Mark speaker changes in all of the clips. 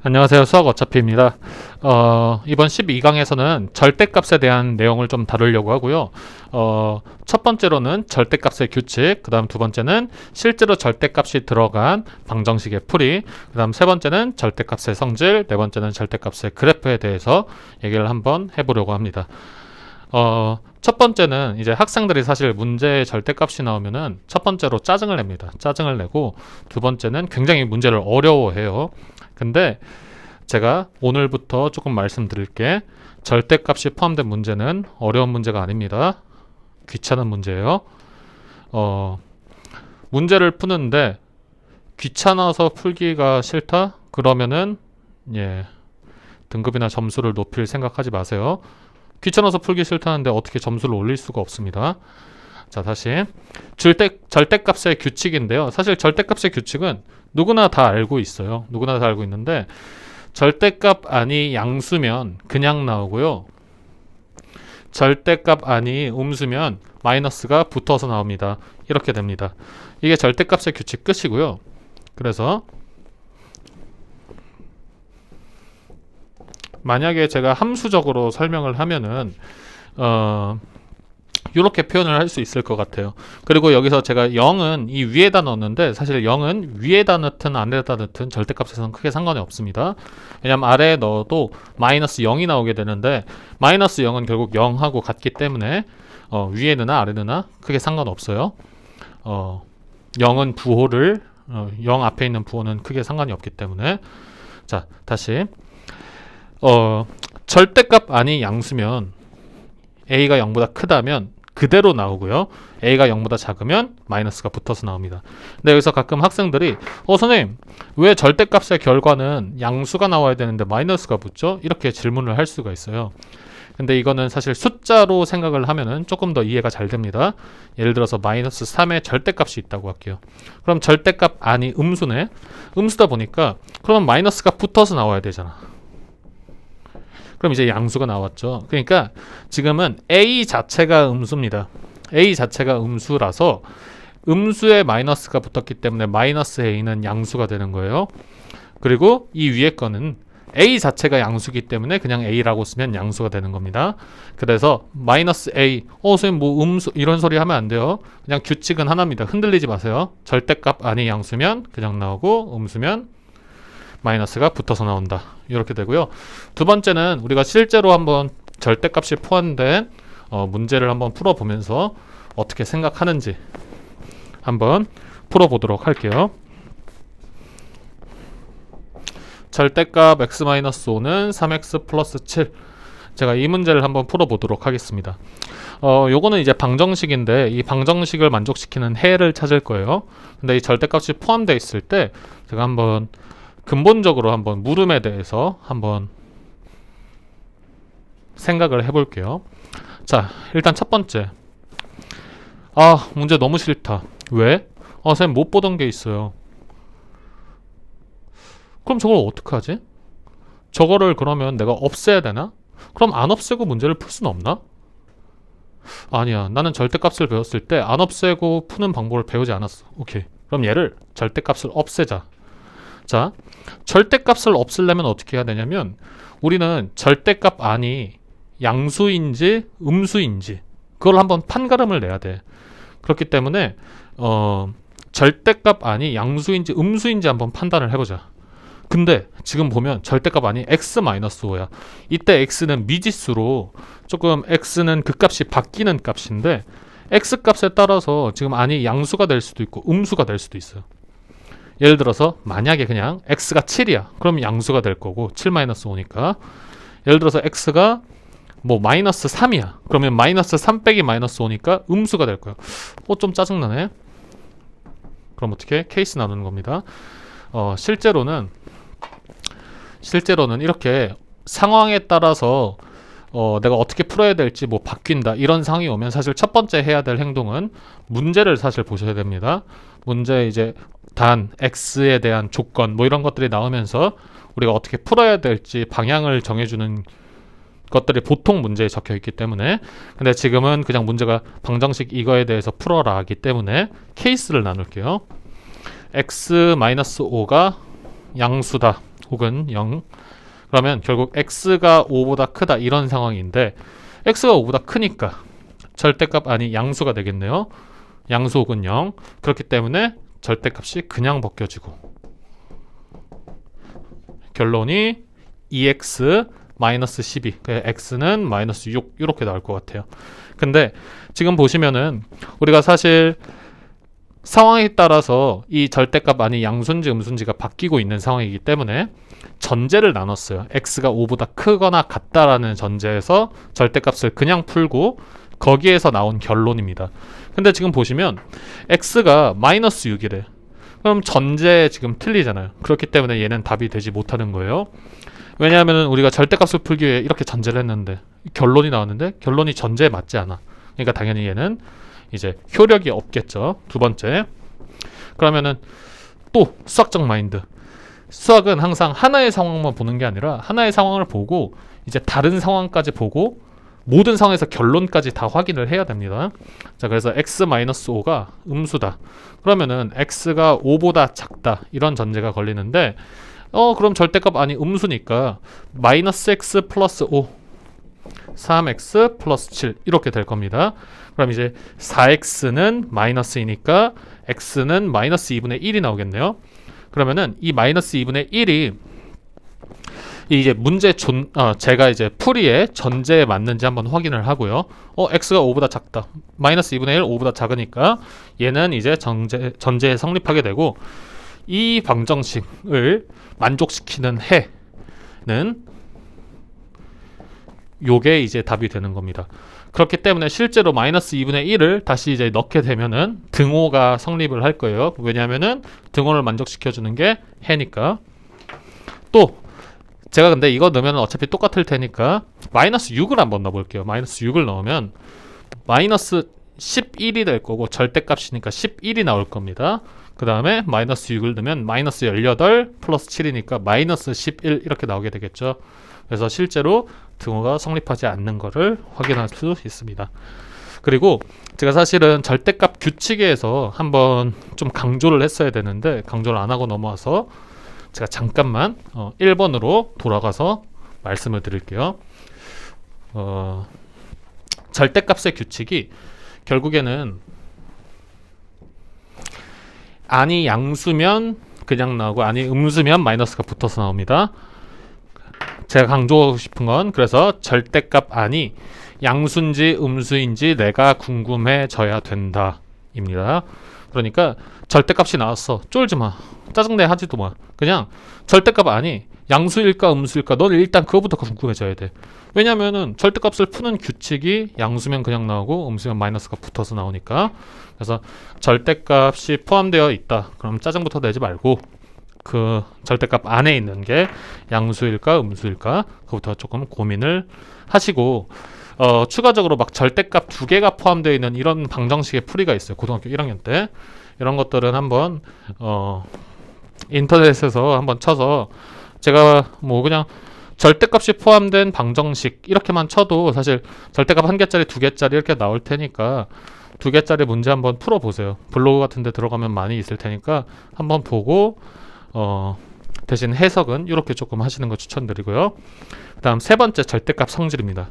Speaker 1: 안녕하세요. 수학 어차피입니다. 이번 12강에서는 절대값에 대한 내용을 좀 다루려고 하고요. 첫 번째로는 절대값의 규칙, 그 다음 두 번째는 실제로 절대값이 들어간 방정식의 풀이, 그 다음 세 번째는 절대값의 성질, 네 번째는 절대값의 그래프에 대해서 얘기를 한번 해보려고 합니다. 첫 번째는 이제 학생들이 사실 문제에 절대값이 나오면은 첫 번째로 짜증을 냅니다. 짜증을 내고 두 번째는 굉장히 문제를 어려워해요. 근데 제가 오늘부터 조금 말씀드릴게. 절대값이 포함된 문제는 어려운 문제가 아닙니다. 귀찮은 문제예요. 문제를 푸는데 귀찮아서 풀기가 싫다? 그러면은 등급이나 점수를 높일 생각하지 마세요. 귀찮아서 풀기 싫다는데 어떻게 점수를 올릴 수가 없습니다. 자, 다시 절대값의 규칙인데요. 사실 절대값의 규칙은 누구나 다 알고 있어요. 누구나 다 알고 있는데 절대값 아니 양수면 그냥 나오고요. 절대값 아니 음수면 마이너스가 붙어서 나옵니다. 이렇게 됩니다. 이게 절대값의 규칙 끝이고요. 그래서 만약에 제가 함수적으로 설명을 하면은 이렇게 표현을 할 수 있을 것 같아요. 그리고 여기서 제가 0은 이 위에다 넣었는데 사실 0은 위에다 넣든 아래에다 넣든 절대값에서는 크게 상관이 없습니다. 왜냐면 아래에 넣어도 마이너스 0이 나오게 되는데 마이너스 0은 결국 0하고 같기 때문에 위에 넣나 아래 넣나 크게 상관없어요. 0은 부호를 0 앞에 있는 부호는 크게 상관이 없기 때문에. 자, 다시 절대값 아니 양수면 a가 0보다 크다면 그대로 나오고요. a가 0보다 작으면 마이너스가 붙어서 나옵니다. 근데 여기서 가끔 학생들이 선생님 왜 절대값의 결과는 양수가 나와야 되는데 마이너스가 붙죠? 이렇게 질문을 할 수가 있어요. 근데 이거는 사실 숫자로 생각을 하면은 조금 더 이해가 잘 됩니다. 예를 들어서 마이너스 3의 절대값이 있다고 할게요. 그럼 절대값 아니 음수네. 음수다 보니까 그럼 마이너스가 붙어서 나와야 되잖아. 그럼 이제 양수가 나왔죠. 그러니까 지금은 a 자체가 음수입니다. a 자체가 음수라서 음수에 마이너스가 붙었기 때문에 마이너스 a는 양수가 되는 거예요. 그리고 이 위에 거는 a 자체가 양수기 때문에 그냥 a라고 쓰면 양수가 되는 겁니다. 그래서 마이너스 a 선생님 뭐 음수 이런 소리 하면 안 돼요. 그냥 규칙은 하나입니다. 흔들리지 마세요. 절대값 아니 양수면 그냥 나오고 음수면 마이너스가 붙어서 나온다. 이렇게 되고요. 두 번째는 우리가 실제로 한번 절대값이 포함된 문제를 한번 풀어보면서 어떻게 생각하는지 한번 풀어보도록 할게요. 절대값 x-5는 3x 플러스 7. 제가 이 문제를 한번 풀어보도록 하겠습니다. 요거는 이제 방정식인데 이 방정식을 만족시키는 해를 찾을 거예요. 근데 이 절대값이 포함되어 있을 때 제가 한번 근본적으로 한번 물음에 대해서 한번 생각을 해볼게요. 자, 일단 첫 번째. 문제 너무 싫다. 왜? 선생님 못 보던 게 있어요. 그럼 저걸 어떡하지? 저거를 그러면 내가 없애야 되나? 그럼 안 없애고 문제를 풀 수는 없나? 아니야. 나는 절대값을 배웠을 때 안 없애고 푸는 방법을 배우지 않았어. 오케이. 그럼 얘를 절대값을 없애자. 자, 절대값을 없애려면 어떻게 해야 되냐면 우리는 절대값 아니 양수인지 음수인지 그걸 한번 판가름을 내야 돼. 그렇기 때문에 절대값 아니 양수인지 음수인지 한번 판단을 해보자. 근데 지금 보면 절대값 아니 x-5야. 이때 x는 미지수로 조금 x는 그 값이 바뀌는 값인데 x 값에 따라서 지금 아니 양수가 될 수도 있고 음수가 될 수도 있어요. 예를 들어서 만약에 그냥 x가 7이야. 그럼 양수가 될 거고 7-5니까. 예를 들어서 x가 뭐 마이너스 3이야. 그러면 마이너스 3 빼기 마이너스 5니까 음수가 될 거야. 좀 짜증나네. 그럼 어떻게? 케이스 나누는 겁니다. 실제로는 이렇게 상황에 따라서 내가 어떻게 풀어야 될지 뭐 바뀐다 이런 상황이 오면 사실 첫 번째 해야 될 행동은 문제를 사실 보셔야 됩니다. 문제 이제 단 x에 대한 조건 뭐 이런 것들이 나오면서 우리가 어떻게 풀어야 될지 방향을 정해주는 것들이 보통 문제에 적혀 있기 때문에. 근데 지금은 그냥 문제가 방정식 이거에 대해서 풀어라 하기 때문에 케이스를 나눌게요. x-5가 양수다. 혹은 0. 그러면 결국 x가 5보다 크다 이런 상황인데 x가 5보다 크니까 절대값 아니 양수가 되겠네요. 양수 혹은 0. 그렇기 때문에 절대값이 그냥 벗겨지고 결론이 2x 마이너스 12, x는 마이너스 6 이렇게 나올 것 같아요. 근데 지금 보시면은 우리가 사실 상황에 따라서 이 절대값 아니 양수인지 음수인지가 바뀌고 있는 상황이기 때문에 전제를 나눴어요. x가 5보다 크거나 같다라는 전제에서 절대값을 그냥 풀고 거기에서 나온 결론입니다. 근데 지금 보시면 x가 마이너스 6이래. 그럼 전제 지금 틀리잖아요. 그렇기 때문에 얘는 답이 되지 못하는 거예요. 왜냐하면 우리가 절대값을 풀기 위해 이렇게 전제를 했는데 결론이 나왔는데 결론이 전제에 맞지 않아. 그러니까 당연히 얘는 이제 효력이 없겠죠. 두 번째. 그러면은 또 수학적 마인드. 수학은 항상 하나의 상황만 보는 게 아니라 하나의 상황을 보고 이제 다른 상황까지 보고 모든 상황에서 결론까지 다 확인을 해야 됩니다. 자, 그래서 x-5가 음수다. 그러면은 x가 5보다 작다. 이런 전제가 걸리는데 그럼 절대값 아니 음수니까 마이너스 x 플러스 5 3x 플러스 7 이렇게 될 겁니다. 그럼 이제 4x는 마이너스이니까 x는 마이너스 2분의 1이 나오겠네요. 그러면은 이 마이너스 2분의 1이 이제 문제 제가 이제 풀이의 전제에 맞는지 한번 확인을 하고요. x가 5보다 작다. 마이너스 2분의 1 5보다 작으니까 얘는 이제 전제에 성립하게 되고 이 방정식을 만족시키는 해는 요게 이제 답이 되는 겁니다. 그렇기 때문에 실제로 마이너스 2분의 1을 다시 이제 넣게 되면은 등호가 성립을 할 거예요. 왜냐하면은 등호를 만족시켜주는 게 해니까. 또 제가 근데 이거 넣으면 어차피 똑같을 테니까 마이너스 6을 한번 넣어볼게요. 마이너스 6을 넣으면 마이너스 11이 될 거고 절대값이니까 11이 나올 겁니다. 그 다음에 마이너스 6을 넣으면 마이너스 18 플러스 7이니까 마이너스 11 이렇게 나오게 되겠죠. 그래서 실제로 등호가 성립하지 않는 것을 확인할 수 있습니다. 그리고 제가 사실은 절대값 규칙에서 한번 좀 강조를 했어야 되는데 강조를 안 하고 넘어와서 제가 잠깐만 1번으로 돌아가서 말씀을 드릴게요. 절대값의 규칙이 결국에는 아니 양수면 그냥 나오고 아니 음수면 마이너스가 붙어서 나옵니다. 제가 강조하고 싶은 건 그래서 절대값 아니 양수인지 음수인지 내가 궁금해져야 된다 입니다. 그러니까 절대값이 나왔어. 쫄지 마. 짜증내 하지도 마. 그냥 절대값 아니 양수일까 음수일까 너는 일단 그거부터 궁금해져야 돼. 왜냐면은 절대값을 푸는 규칙이 양수면 그냥 나오고 음수면 마이너스가 붙어서 나오니까. 그래서 절대값이 포함되어 있다. 그럼 짜증부터 내지 말고 그 절대값 안에 있는 게 양수일까 음수일까 그거부터 조금 고민을 하시고 추가적으로 막 절대값 두 개가 포함되어 있는 이런 방정식의 풀이가 있어요. 고등학교 1학년 때 이런 것들은 한번 인터넷에서 한번 쳐서 제가 뭐 그냥 절대값이 포함된 방정식 이렇게만 쳐도 사실 절대값 한 개짜리 두 개짜리 이렇게 나올 테니까 두 개짜리 문제 한번 풀어보세요. 블로그 같은 데 들어가면 많이 있을 테니까 한번 보고 대신 해석은 이렇게 조금 하시는 거 추천드리고요. 그 다음 세 번째 절대값 성질입니다.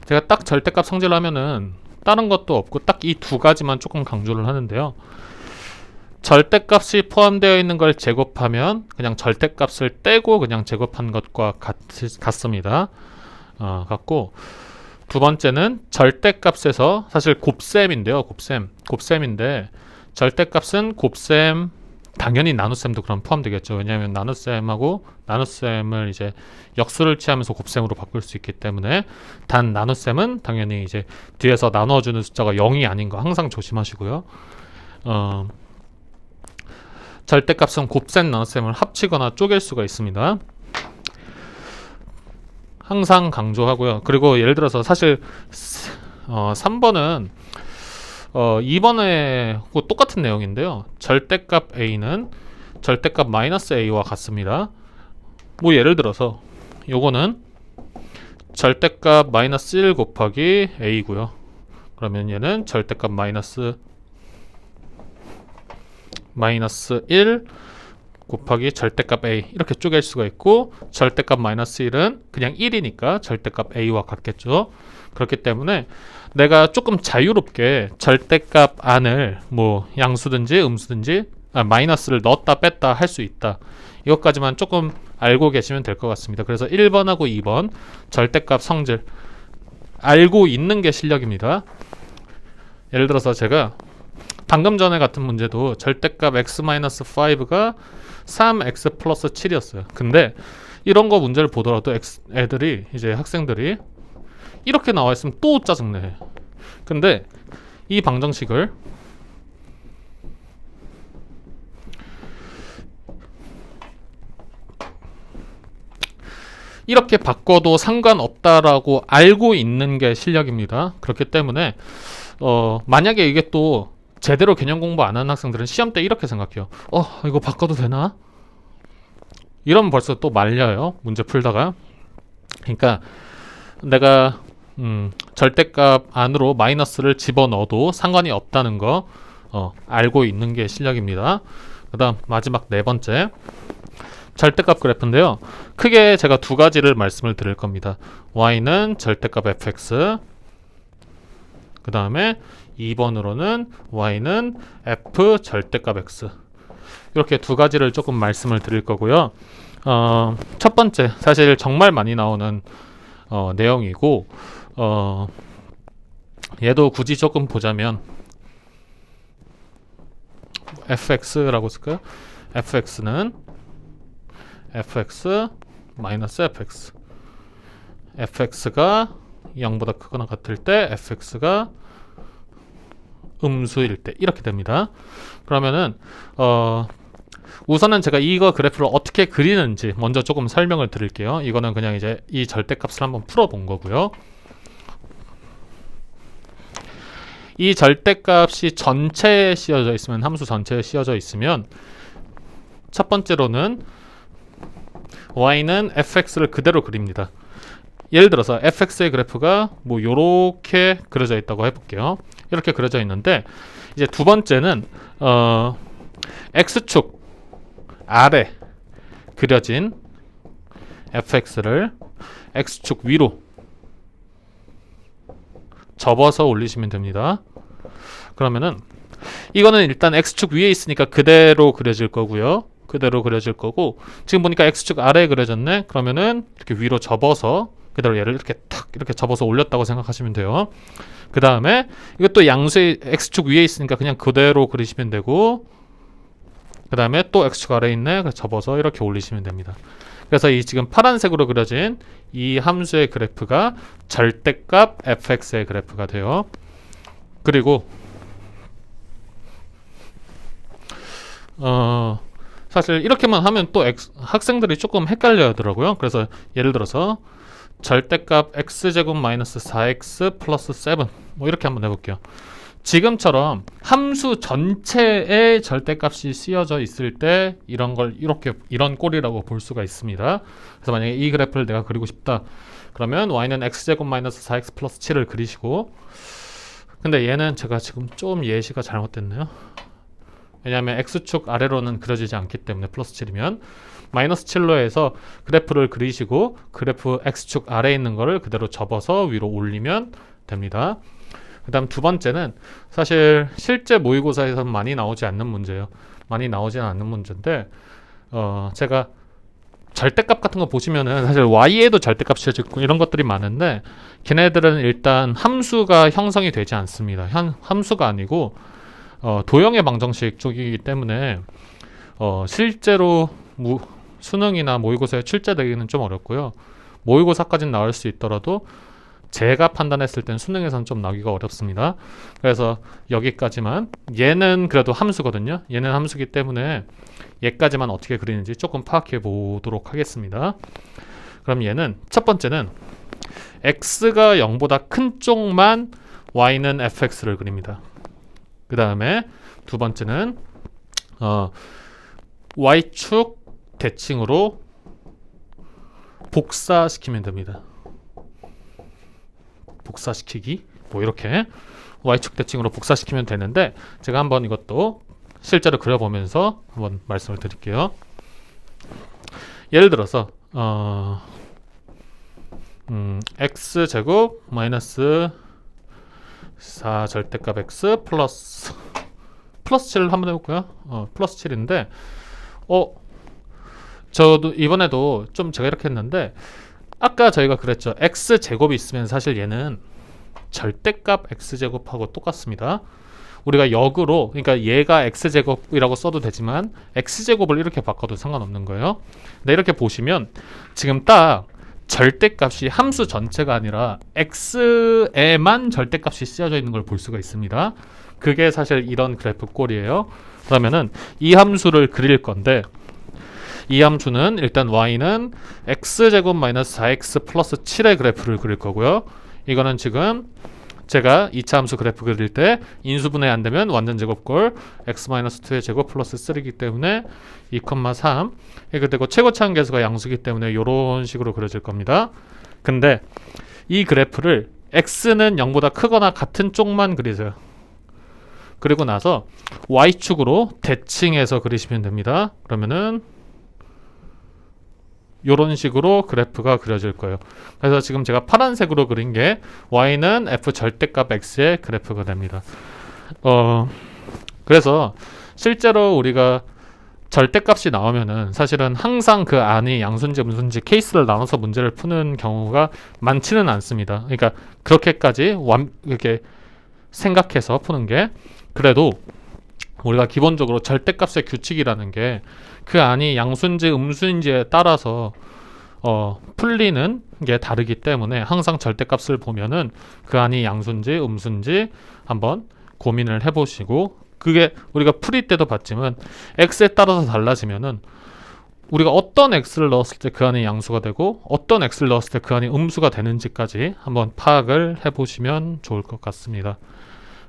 Speaker 1: 제가 딱 절대값 성질을 하면은 다른 것도 없고 딱 이 두 가지만 조금 강조를 하는데요. 절대값이 포함되어 있는 걸 제곱하면 그냥 절대값을 떼고 그냥 제곱한 것과 같습니다. 같고 두 번째는 절대값에서 사실 곱셈인데요. 곱셈인데 절대값은 곱셈 당연히 나눗셈도 그럼 포함되겠죠. 왜냐하면 나눗셈하고 나눗셈을 이제 역수를 취하면서 곱셈으로 바꿀 수 있기 때문에 단 나눗셈은 당연히 이제 뒤에서 나눠주는 숫자가 0이 아닌 거 항상 조심하시고요. 절대값은 곱셈 나눗셈을 합치거나 쪼갤 수가 있습니다. 항상 강조하고요. 그리고 예를 들어서 사실 3번은 2번에 똑같은 내용인데요. 절대값 A는 절대값 마이너스 a와 같습니다. 뭐 예를 들어서 요거는 절대값 마이너스 1 곱하기 a고요. 그러면 얘는 절대값 마이너스 1 곱하기 절대값 a 이렇게 쪼갤 수가 있고, 절대값 마이너스 1은 그냥 1이니까 절대값 a와 같겠죠. 그렇기 때문에 내가 조금 자유롭게 절대값 안을 뭐 양수든지 음수든지 마이너스를 넣었다 뺐다 할 수 있다. 이것까지만 조금 알고 계시면 될 것 같습니다. 그래서 1번하고 2번 절대값 성질 알고 있는 게 실력입니다. 예를 들어서 제가 방금 전에 같은 문제도 절대값 x-5가 3x 플러스 7이었어요. 근데 이런 거 문제를 보더라도 애들이 이제 학생들이 이렇게 나와 있으면 또 짜증내. 근데 이 방정식을 이렇게 바꿔도 상관없다라고 알고 있는 게 실력입니다. 그렇기 때문에 만약에 이게 또 제대로 개념 공부 안 하는 학생들은 시험 때 이렇게 생각해요. 이거 바꿔도 되나? 이러면 벌써 또 말려요. 문제 풀다가. 그러니까 내가 절대값 안으로 마이너스를 집어넣어도 상관이 없다는 거 알고 있는 게 실력입니다. 그 다음 마지막 네 번째 절대값 그래프인데요. 크게 제가 두 가지를 말씀을 드릴 겁니다. y는 절대값 fx, 그 다음에 2번으로는 y는 f 절대값 x, 이렇게 두 가지를 조금 말씀을 드릴 거고요. 첫 번째 사실 정말 많이 나오는 내용이고, 얘도 굳이 조금 보자면 fx라고 쓸까요? fx는 fx 마이너스 fx, fx가 0보다 크거나 같을 때 fx가 음수일 때 이렇게 됩니다. 그러면은 우선은 제가 이거 그래프를 어떻게 그리는지 먼저 조금 설명을 드릴게요. 이거는 그냥 이제 이 절대값을 한번 풀어본 거고요. 이 절대값이 전체에 씌워져 있으면, 함수 전체에 씌워져 있으면 첫 번째로는 y는 fx를 그대로 그립니다. 예를 들어서 fx의 그래프가 뭐 요렇게 그려져 있다고 해볼게요. 이렇게 그려져 있는데, 이제 두 번째는 x축 아래 그려진 fx를 x축 위로 접어서 올리시면 됩니다. 그러면은 이거는 일단 x축 위에 있으니까 그대로 그려질 거고요. 지금 보니까 x축 아래에 그려졌네. 그러면은 이렇게 위로 접어서 그대로 얘를 이렇게 탁 이렇게 접어서 올렸다고 생각하시면 돼요. 그 다음에 이것도 양수의 x축 위에 있으니까 그냥 그대로 그리시면 되고, 그 다음에 또 x축 아래에 있네. 그래서 접어서 이렇게 올리시면 됩니다. 그래서 이 지금 파란색으로 그려진 이 함수의 그래프가 절대값 fx의 그래프가 돼요. 그리고 사실 이렇게만 하면 또 학생들이 조금 헷갈려 하더라고요. 그래서 예를 들어서 절대값 x제곱 마이너스 4x 플러스 7 뭐 이렇게 한번 해볼게요. 지금처럼 함수 전체에 절대값이 씌워져 있을 때 이런 걸 이런 꼴이라고 볼 수가 있습니다. 그래서 만약에 이 그래프를 내가 그리고 싶다 그러면 y는 x제곱 마이너스 4x 플러스 7을 그리시고, 근데 얘는 제가 지금 좀 예시가 잘못됐네요. 왜냐하면 x축 아래로는 그려지지 않기 때문에 플러스 7이면 마이너스 7로 해서 그래프를 그리시고 그래프 x축 아래에 있는 거를 그대로 접어서 위로 올리면 됩니다. 그 다음 두 번째는 사실 실제 모의고사에서는 많이 나오지 않는 문제예요. 많이 나오지는 않는 문제인데 제가 절대값 같은 거 보시면은 사실 y에도 절대값이 있고 이런 것들이 많은데, 걔네들은 일단 함수가 형성이 되지 않습니다. 함수가 아니고 도형의 방정식 쪽이기 때문에 실제로 수능이나 모의고사에 출제되기는 좀 어렵고요. 모의고사까지는 나올 수 있더라도 제가 판단했을 땐 수능에서는 좀 나오기가 어렵습니다. 그래서 여기까지만. 얘는 그래도 함수거든요. 얘는 함수기 때문에 얘까지만 어떻게 그리는지 조금 파악해 보도록 하겠습니다. 그럼 얘는 첫 번째는 x가 0보다 큰 쪽만 y는 fx를 그립니다. 그 다음에 두 번째는 y축 대칭으로 복사시키면 됩니다. 복사시키기 뭐 이렇게 y축 대칭으로 복사시키면 되는데, 제가 한번 이것도 실제로 그려보면서 한번 말씀을 드릴게요. 예를 들어서 x제곱 마이너스 4 절대값 x 플러스 7을 한번 해볼까요? 플러스 7인데 저도 이번에도 좀 제가 이렇게 했는데, 아까 저희가 그랬죠. x제곱이 있으면 사실 얘는 절대값 x제곱하고 똑같습니다. 우리가 역으로, 그러니까 얘가 x제곱이라고 써도 되지만 x제곱을 이렇게 바꿔도 상관없는 거예요. 근데 이렇게 보시면 지금 딱 절대값이 함수 전체가 아니라 x에만 절대값이 쓰여져 있는 걸 볼 수가 있습니다. 그게 사실 이런 그래프 꼴이에요. 그러면은 이 함수를 그릴 건데, 이 함수는 일단 y는 x제곱 마이너스 4x 플러스 7의 그래프를 그릴 거고요. 이거는 지금 제가 2차 함수 그래프 그릴 때 인수분해 안 되면 완전 제곱꼴 x-2의 제곱 플러스 3이기 때문에 2,3 이렇게 되고, 최고차항 계수가 양수기 때문에 이런 식으로 그려질 겁니다. 근데 이 그래프를 x는 0보다 크거나 같은 쪽만 그리세요. 그리고 나서 y축으로 대칭해서 그리시면 됩니다. 그러면은 이런 식으로 그래프가 그려질 거예요. 그래서 지금 제가 파란색으로 그린 게 y는 f 절대값 x의 그래프가 됩니다. 그래서 실제로 우리가 절대값이 나오면은 사실은 항상 그 안이 양수인지 음수인지 케이스를 나눠서 문제를 푸는 경우가 많지는 않습니다. 그러니까 그렇게까지 이렇게 생각해서 푸는 게, 그래도 우리가 기본적으로 절대값의 규칙이라는 게 그 안이 양수인지 음수인지에 따라서 풀리는 게 다르기 때문에 항상 절대값을 보면은 그 안이 양수인지 음수인지 한번 고민을 해보시고, 그게 우리가 풀이 때도 봤지만 x에 따라서 달라지면은 우리가 어떤 x를 넣었을 때 그 안이 양수가 되고 어떤 x를 넣었을 때 그 안이 음수가 되는지까지 한번 파악을 해보시면 좋을 것 같습니다.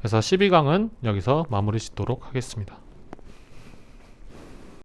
Speaker 1: 그래서 12강은 여기서 마무리 짓도록 하겠습니다.